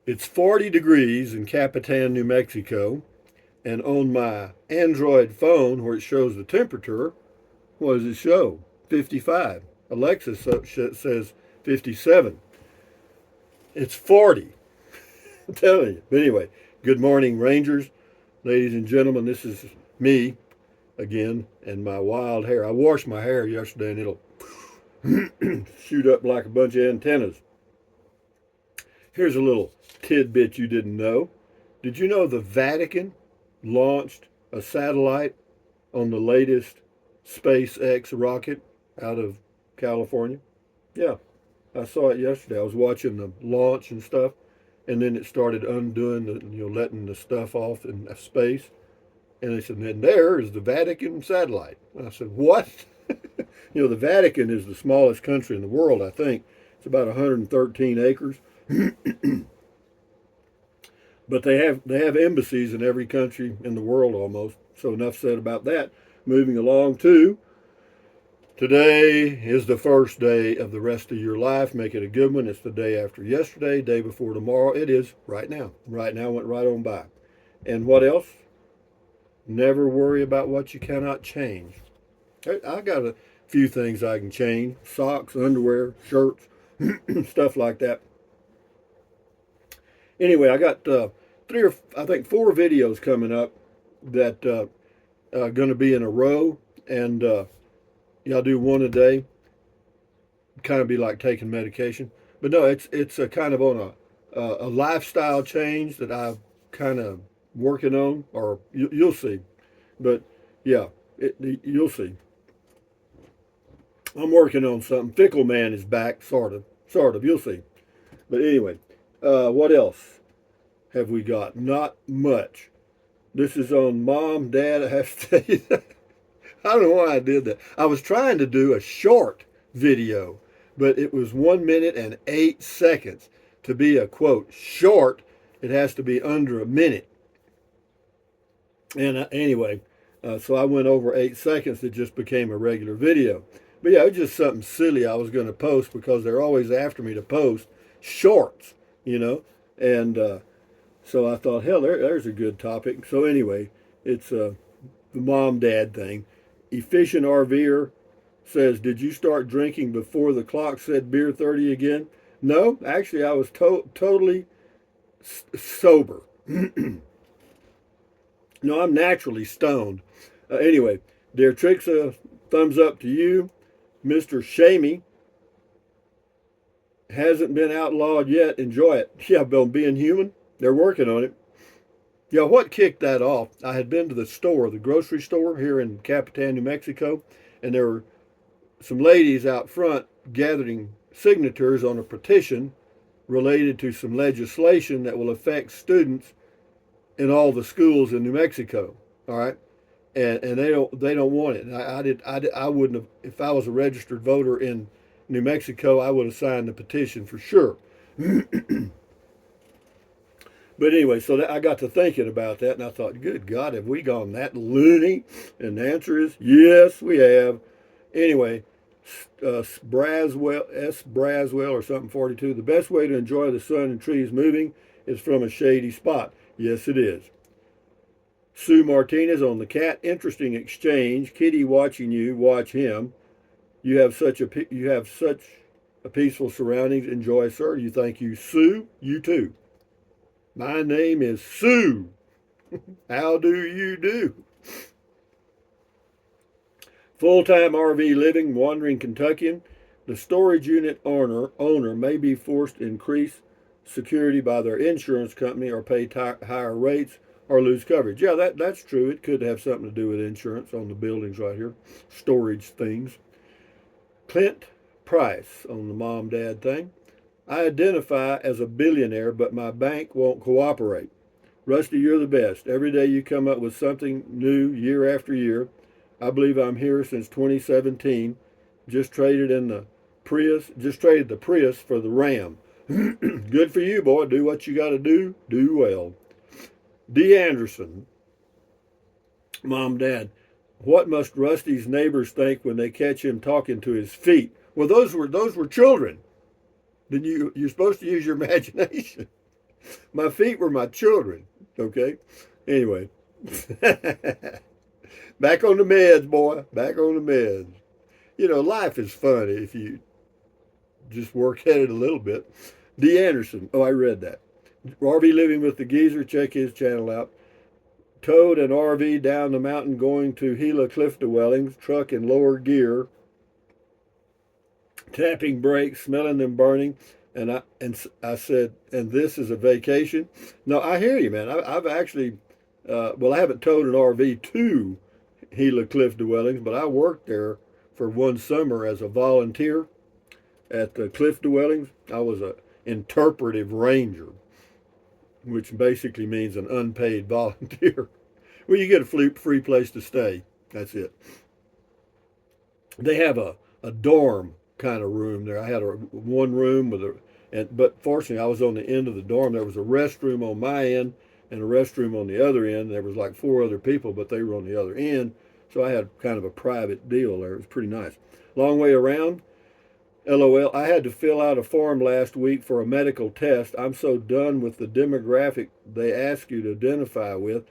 It's 40 degrees in Capitan, New Mexico, and on my Android phone where it shows the temperature, what does it show? 55. Alexa says 57. It's 40. I'm telling you. But anyway, good morning, Rangers. Ladies and gentlemen, this is me again and my wild hair. I washed my hair yesterday and it'll shoot up like a bunch of antennas. Here's a little tidbit you didn't know. Did you know the Vatican launched a satellite on the latest SpaceX rocket out of California? Yeah, I saw it yesterday. I was watching the launch and stuff, and then it started undoing letting the stuff off in space. And they said, and there is the Vatican satellite. And I said, what? The Vatican is the smallest country in the world, I think. It's about 113 acres. But they have embassies in every country in the world almost. So enough said about that. Moving along to today is the first day of the rest of your life. Make it a good one. It's the day after yesterday, day before tomorrow. It is right now. Right now went right on by. And what else? Never worry about what you cannot change. I got a few things I can change. Socks, underwear, shirts, stuff like that. Anyway, I got I think four videos coming up that going to be in a row. And I'll do one a day. Kind of be like taking medication. But no, it's a kind of on a lifestyle change that I've kind of working on, or you'll see. But yeah, you'll see. I'm working on something. Fickle Man is back, sort of. You'll see. But anyway, what else have we got? Not much. This is on Mom, Dad. I have to tell you that. I don't know why I did that. I was trying to do a short video, but it was 1 minute and 8 seconds. To be a quote short, it has to be under a minute. And anyway, so I went over 8 seconds. It just became a regular video. But yeah, it was just something silly I was going to post because they're always after me to post shorts, And so I thought, hell, there's a good topic. So anyway, it's the mom-dad thing. Efficient RVer says, did you start drinking before the clock said beer 30 again? No, actually, I was totally sober. No, I'm naturally stoned. Anyway, dear Trixa, thumbs up to you. Mr. Shamey hasn't been outlawed yet. Enjoy it. Yeah, being human, they're working on it. Yeah, what kicked that off? I had been to the grocery store here in Capitan, New Mexico, and there were some ladies out front gathering signatures on a petition related to some legislation that will affect students in all the schools in New Mexico. All right, and they don't want it. I wouldn't have, if I was a registered voter in New Mexico, I would have signed the petition for sure. But anyway, so I got to thinking about that, and I thought, good God, have we gone that loony? And the answer is yes, we have. Anyway, Braswell or something 42. The best way to enjoy the sun and trees moving is from a shady spot. Yes, it is. Sue Martinez on the cat. Interesting exchange. Kitty watching you. Watch him. You have such a peaceful surroundings. Enjoy, sir. You thank you, Sue. You too. My name is Sue. How do you do? Full-time RV living, wandering Kentuckian. The storage unit owner may be forced to increase security by their insurance company or pay higher rates or lose coverage. Yeah, that's true. It could have something to do with insurance on the buildings right here. Storage things. Clint Price on the mom-dad thing. I identify as a billionaire, but my bank won't cooperate. Rusty, you're the best. Every day you come up with something new year after year. I believe I'm here since 2017. Just traded the Prius for the Ram. Good for you, boy. Do what you got to do. Do well. D. Anderson, Mom, Dad. What must Rusty's neighbors think when they catch him talking to his feet? Well, those were children. Then you're supposed to use your imagination. My feet were my children. Okay. Anyway, back on the meds, boy. Back on the meds. You know, life is funny if you just work at it a little bit. D. Anderson. Oh, I read that. RV living with the geezer. Check his channel out. Towed an RV down the mountain going to Gila cliff dwellings. Truck in lower gear. Tapping brakes, smelling them burning. And I said, and this is a vacation. No, I hear you, man. I've actually, well, I haven't towed an RV to Gila cliff dwellings, but I worked there for one summer as a volunteer at the cliff dwellings. I was a interpretive ranger, which basically means an unpaid volunteer. Well, you get a free place to stay. That's it. They have a dorm kind of room there. I had one room with but fortunately I was on the end of the dorm. There was a restroom on my end and a restroom on the other end. There was like four other people, but they were on the other end. So I had kind of a private deal there. It was pretty nice. Long way around. LOL. I had to fill out a form last week for a medical test. I'm so done with the demographic they ask you to identify with.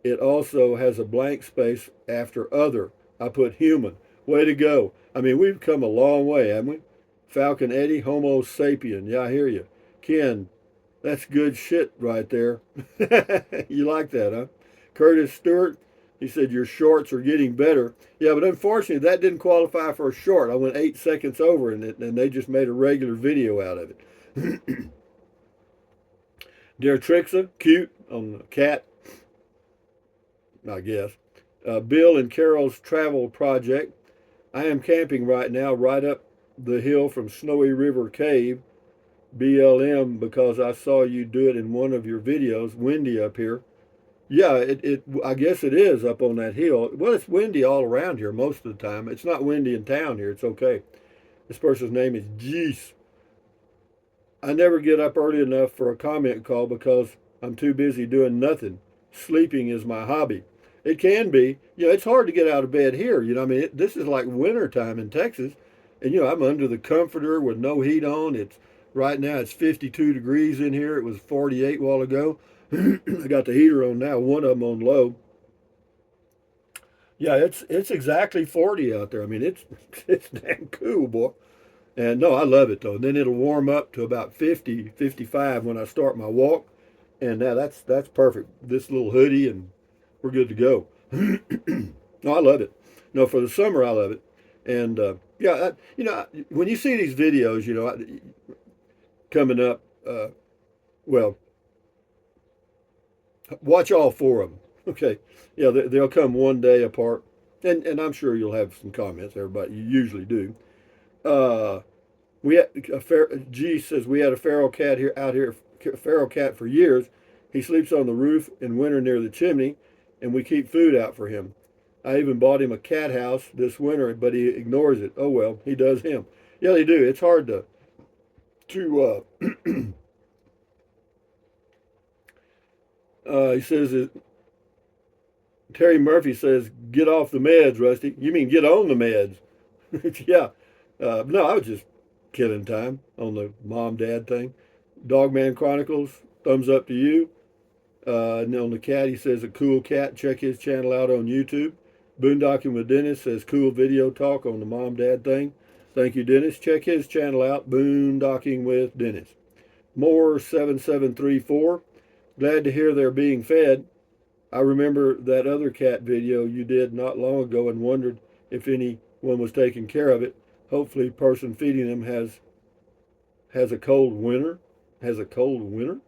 It also has a blank space after other. I put human. Way to go. I mean, we've come a long way, haven't we? Falcon Eddie, Homo sapien. Yeah, I hear you. Ken, that's good shit right there. You like that, huh? Curtis Stewart, he said, your shorts are getting better. Yeah, but unfortunately, that didn't qualify for a short. I went 8 seconds over, and they just made a regular video out of it. Dear Trixa, cute on the cat, I guess. Bill and Carol's travel project. I am camping right now, right up the hill from Snowy River Cave, BLM, because I saw you do it in one of your videos. Windy up here. Yeah, I guess it is up on that hill. Well, it's windy all around here most of the time. It's not windy in town here. It's okay. This person's name is Jeez. I never get up early enough for a comment call because I'm too busy doing nothing. Sleeping is my hobby. It can be. You know, it's hard to get out of bed here. You know, I mean, this is like winter time in Texas. And, you know, I'm under the comforter with no heat on. Right now it's 52 degrees in here. It was 48 a while ago. I got the heater on now, one of them on low. Yeah, it's exactly 40 out there. I mean, it's damn cool, boy. And no, I love it though. And then it'll warm up to about 50, 55 when I start my walk. And now that's perfect. This little hoodie and we're good to go. No, I love it. No, for the summer I love it. And yeah, you know, when you see these videos, you know, coming up, well, watch all four of them. Okay, yeah, they'll come one day apart, and I'm sure you'll have some comments. Everybody, you usually do. Uh, we had G says we had a feral cat out here, feral cat for years. He sleeps on the roof in winter near the chimney, and we keep food out for him. I even bought him a cat house this winter, but he ignores it. Oh well, he does him. Yeah, they do. It's hard to he says Terry Murphy says, get off the meds, Rusty. You mean get on the meds? Yeah. No, I was just killing time on the mom-dad thing. Dogman Chronicles, thumbs up to you. And on the cat, he says, a cool cat. Check his channel out on YouTube. Boondocking with Dennis says, cool video talk on the mom-dad thing. Thank you, Dennis. Check his channel out, Boondocking with Dennis. More 7734. Glad to hear they're being fed. I remember that other cat video you did not long ago and wondered if anyone was taking care of it. Hopefully, person feeding them has a cold winter. Has a cold winter?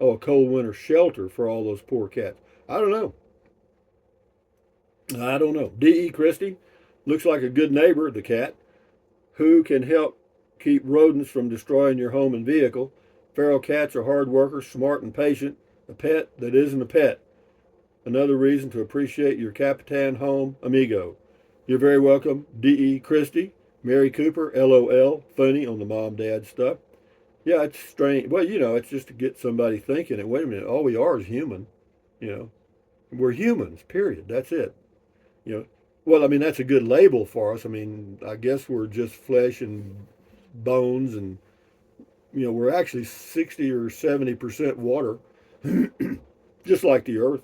Oh, a cold winter shelter for all those poor cats. I don't know. I don't know. D.E. Christie looks like a good neighbor, the cat, who can help keep rodents from destroying your home and vehicle. Feral cats are hard workers, smart and patient. A pet that isn't a pet. Another reason to appreciate your Capitan home, amigo. You're very welcome, D.E. Christie. Mary Cooper, LOL, funny on the mom-dad stuff. Yeah, it's strange. Well, you know, it's just to get somebody thinking, and wait a minute, all we are is human. You know, we're humans, period. That's it. You know, well, I mean, that's a good label for us. I mean, I guess we're just flesh and bones and we're actually 60 or 70% water, just like the Earth.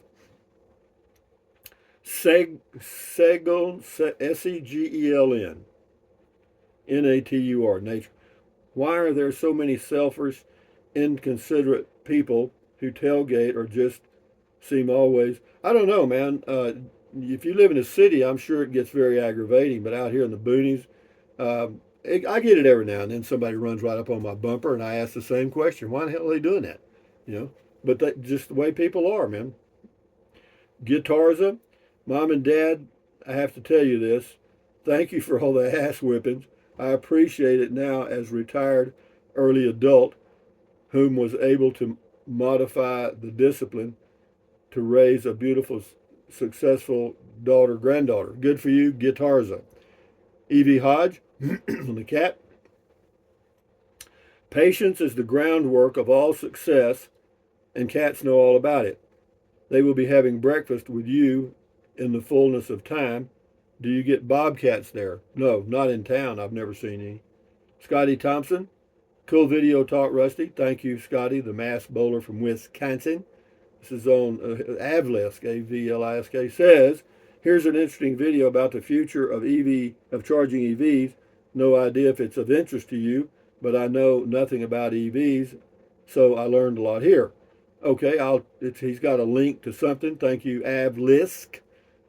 Segeln, Segeln, Natur, nature. Why are there so many selfish, inconsiderate people who tailgate or just seem always? I don't know, man. If you live in a city, I'm sure it gets very aggravating. But out here in the boonies, I get it every now and then. Somebody runs right up on my bumper, and I ask the same question: why the hell are they doing that? You know. But that's just the way people are, man. Guitarza, mom and dad, I have to tell you this. Thank you for all the ass whippings. I appreciate it now as retired early adult whom was able to modify the discipline to raise a beautiful, successful daughter, granddaughter. Good for you, Guitarza. Evie Hodge, the cat. Patience is the groundwork of all success, and cats know all about it. They will be having breakfast with you in the fullness of time. Do you get bobcats there? No, not in town. I've never seen any. Scotty Thompson, cool video talk, Rusty. Thank you, Scotty, the mass bowler from Wisconsin. This is on Avlisk, Avlisk, says, here's an interesting video about the future of charging EVs. No idea if it's of interest to you, but I know nothing about EVs, so I learned a lot here. Okay, he's got a link to something. Thank you, Avlisk.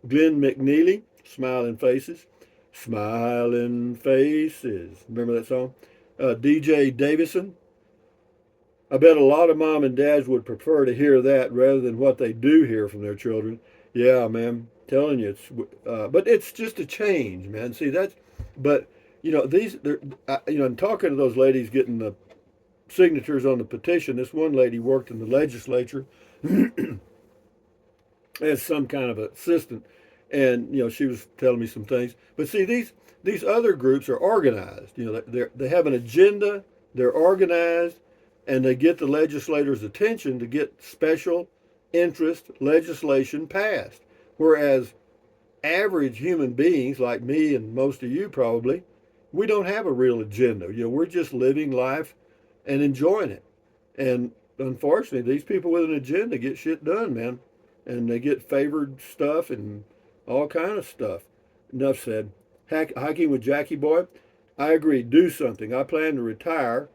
Glenn McNeely, Smiling Faces. Smiling Faces. Remember that song? DJ Davison. I bet a lot of mom and dads would prefer to hear that rather than what they do hear from their children. Yeah, man, telling you, but it's just a change, man. See, but I'm talking to those ladies getting the signatures on the petition. This one lady worked in the legislature as some kind of assistant, and she was telling me some things. But see, these other groups are organized. They have an agenda. They're organized, and they get the legislators' attention to get special interest legislation passed. Whereas average human beings like me and most of you probably, we don't have a real agenda. We're just living life and enjoying it. And unfortunately, these people with an agenda get shit done, man. And they get favored stuff and all kind of stuff. Enough said. Hiking with Jackie Boy. I agree. Do something. I plan to retire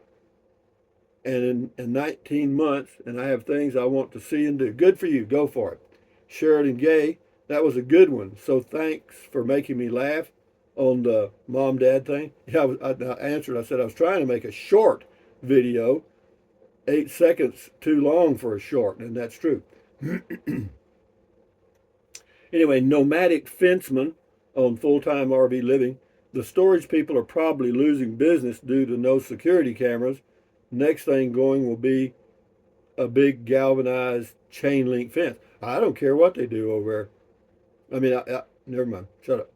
and in 19 months, and I have things I want to see and do. Good for you. Go for it. Sheridan Gay. That was a good one. So thanks for making me laugh on the mom-dad thing. Yeah, I answered. I said I was trying to make a short video. 8 seconds too long for a short, and that's true. Anyway, nomadic fenceman on full-time RV living. The storage people are probably losing business due to no security cameras. Next thing going will be a big galvanized chain link fence. I don't care what they do over there. I mean, never mind. Shut up.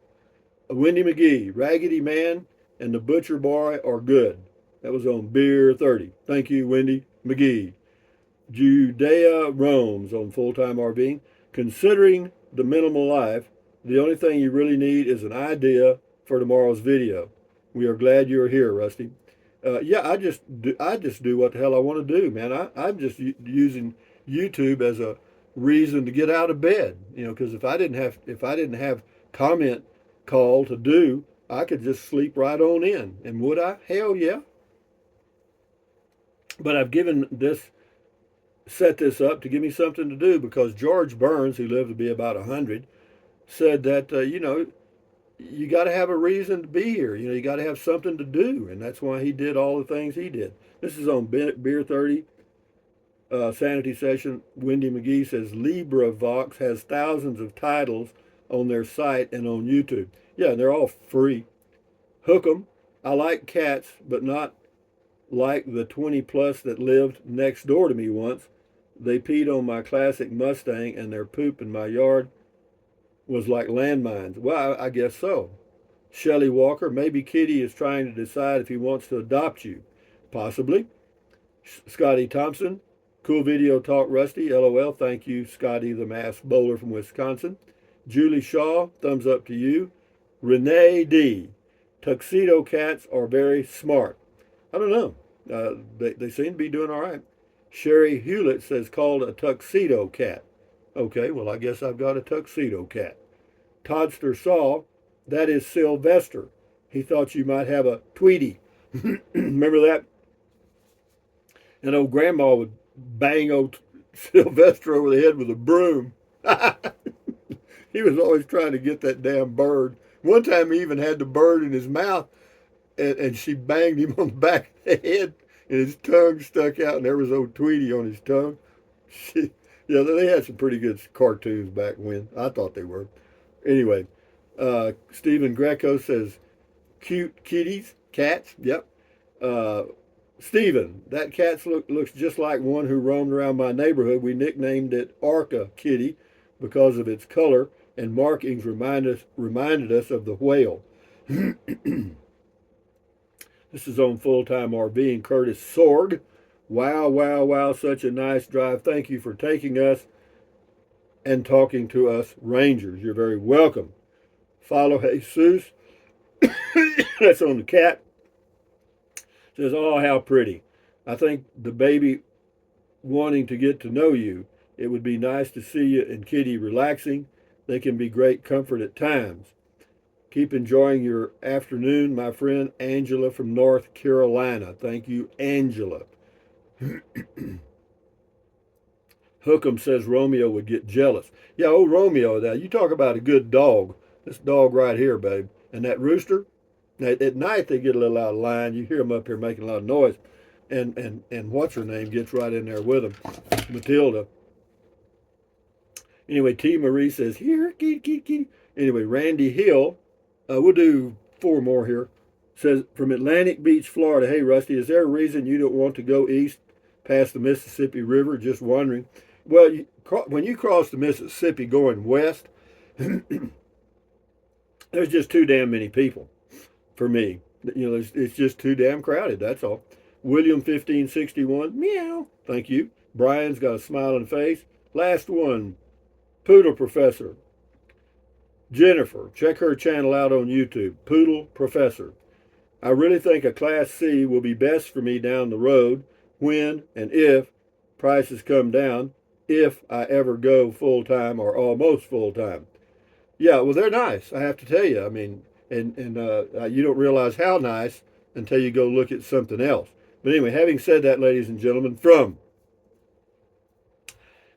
Wendy McGee, Raggedy Man, and the Butcher Boy are good. That was on Beer 30. Thank you, Wendy McGee. Judea roams on full-time RVing. Considering the minimal life, the only thing you really need is an idea for tomorrow's video. We are glad you're here, Rusty. Yeah, I just do what the hell I want to do, man. I'm just using YouTube as a reason to get out of bed, because if I didn't have comment call to do, I could just sleep right on in. And would I? Hell yeah. But I've set this up to give me something to do because George Burns, who lived to be about 100, said that, you got to have a reason to be here. You got to have something to do. And that's why he did all the things he did. This is on Beer 30, Sanity Session. Wendy McGee says LibriVox has thousands of titles on their site and on YouTube. Yeah, they're all free. Hook 'em. I like cats, but not like the 20 plus that lived next door to me once. They peed on my classic Mustang and their poop in my yard was like landmines. Well, I guess so. Shelley Walker, maybe Kitty is trying to decide if he wants to adopt you. Possibly. Scotty Thompson, cool video talk, Rusty. LOL. Thank you, Scotty, the mass bowler from Wisconsin. Julie Shaw, thumbs up to you. Renee D, tuxedo cats are very smart. I don't know. They seem to be doing all right. Sherry Hewlett says called a tuxedo cat. Okay, well, I guess I've got a tuxedo cat. Toddster saw, that is Sylvester. He thought you might have a Tweety. Remember that? And old grandma would bang old Sylvester over the head with a broom. He was always trying to get that damn bird. One time he even had the bird in his mouth, and she banged him on the back of the head, and his tongue stuck out, and there was old Tweety on his tongue. She, yeah, they had some pretty good cartoons back when. I thought they were. Anyway, Stephen Greco says, cute kitties, cats. Yep. Stephen, that cat looks just like one who roamed around my neighborhood. We nicknamed it Orca Kitty because of its color and markings reminded us of the whale. This is on Full-Time RV and Curtis Sorg. Wow, wow, wow, such a nice drive. Thank you for taking us and talking to us Rangers. You're very welcome. Follow Jesus. That's on the cat. Says, oh, how pretty. I think the baby wanting to get to know you. It would be nice to see you and Kitty relaxing. They can be great comfort at times. Keep enjoying your afternoon, my friend Angela from North Carolina. Thank you, Angela. Hookham says Romeo would get jealous. Yeah, old Romeo, now you talk about a good dog. This dog right here, babe. And that rooster, at night they get a little out of line. You hear them up here making a lot of noise. And what's her name gets right in there with them, Matilda. Anyway, T. Marie says, here, kitty, kitty, kitty. Anyway, Randy Hill, we'll do 4 more here. Says, from Atlantic Beach, Florida, hey, Rusty, is there a reason you don't want to go east past the Mississippi River? Just wondering. Well, when you cross the Mississippi going west, there's just too damn many people for me. You know, it's just too damn crowded, that's all. William 1561, meow, thank you. Brian's got a smiling face. Last one, Poodle Professor. Jennifer, check her channel out on YouTube, Poodle Professor. I really think a Class C will be best for me down the road when and if prices come down, if I ever go full-time or almost full-time. Yeah, well, they're nice, I have to tell you. I mean, and you don't realize how nice until you go look at something else. But anyway, having said that, ladies and gentlemen, from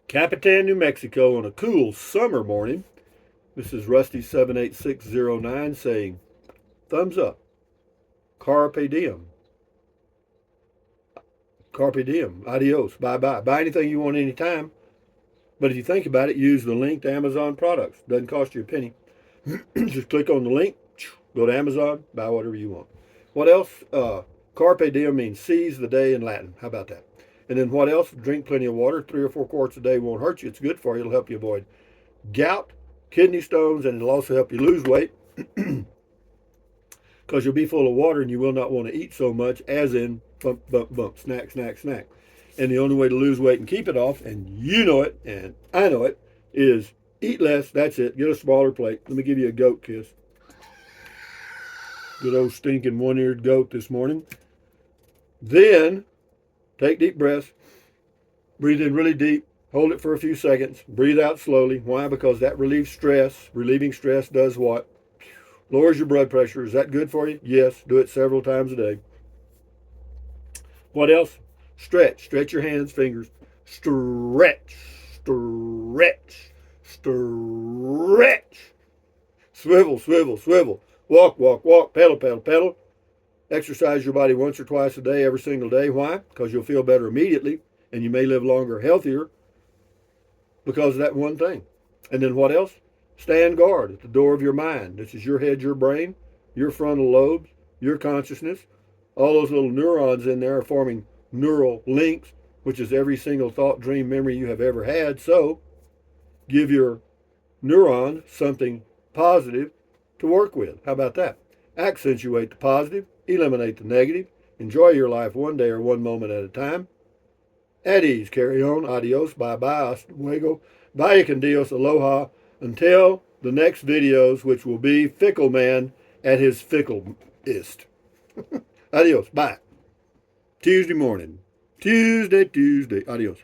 Capitan, New Mexico on a cool summer morning, this is Rusty78609 saying, thumbs up. Carpe diem. Carpe diem. Adios. Bye-bye. Buy anything you want anytime. But if you think about it, use the link to Amazon products. Doesn't cost you a penny. Just click on the link, go to Amazon, buy whatever you want. What else? Carpe diem means seize the day in Latin. How about that? And then what else? Drink plenty of water. 3 or 4 quarts a day won't hurt you. It's good for you. It'll help you avoid gout, kidney stones, and it'll also help you lose weight. Because you'll be full of water and you will not want to eat so much, as in bump, bump, bump, snack, snack, snack. And the only way to lose weight and keep it off, and you know it, and I know it, is eat less. That's it. Get a smaller plate. Let me give you a goat kiss. Good old stinking one-eared goat this morning. Then, take deep breaths. Breathe in really deep. Hold it for a few seconds. Breathe out slowly. Why? Because that relieves stress. Relieving stress does what? Lowers your blood pressure. Is that good for you? Yes. Do it several times a day. What else? Stretch. Stretch your hands, fingers. Stretch. Stretch. Stretch. Swivel, swivel, swivel. Walk, walk, walk. Pedal, pedal, pedal. Exercise your body once or twice a day, every single day. Why? Because you'll feel better immediately, and you may live longer, healthier, because of that one thing. And then what else? Stand guard at the door of your mind. This is your head, your brain, your frontal lobes, your consciousness. All those little neurons in there are forming neural links, which is every single thought, dream, memory you have ever had. So give your neuron something positive to work with. How about that? Accentuate the positive, eliminate the negative, enjoy your life one day or one moment at a time. At ease, carry on, adios, bye-bye, hasta luego, vaya con Dios, aloha, until the next videos, which will be Fickle Man at his ficklest. Adios, bye. Tuesday morning. Tuesday. Adios.